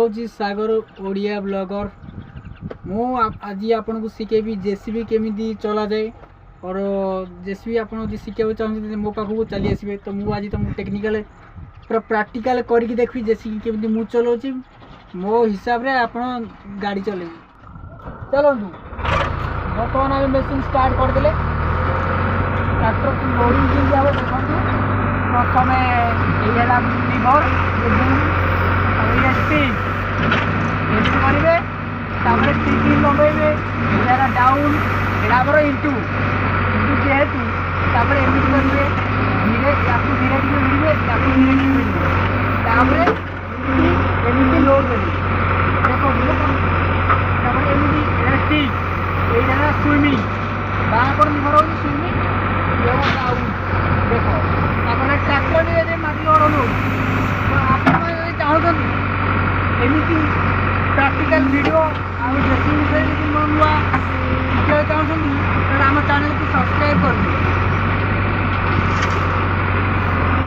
हूँ सागर ओडिया ब्लॉगर। मु आज आपन को शिखेबी जेसीबी केमी चला जाए और जेसीबी आप शिखा चाहते मो पाखक चली आसबे। तो मुझे आज तुमको टेक्निकल पूरा प्राक्टिकल करके देखी जेसीबी केमी मु चलाऊँगी मो हिसाब से आप गाड़ी चले चलतु। बर्तमान आम मेसीन स्टार्ट करदे ट्रैक्टर लोडिंग केमी हम देखो। प्रथम ये लिवर स्टिक एमती करेंगे स्टिकिंग लगे यहाँ डाउन यहाँ इंटू इंटू जेहेतु एमती करेंगे धीरे या धीरे धीरे भिड़े या धीरे धीरे भिड़े एमती लोड करेंगे। देखो एमती स्टिक ये स्विमिंग बापर लिवर हो स्विमिंग डाउन। देखो ट्रैक्टर माटी ओढ़ आप चाहते एमती प्राक्टिकल वीडियो आउ जेसीबी विषय नुआ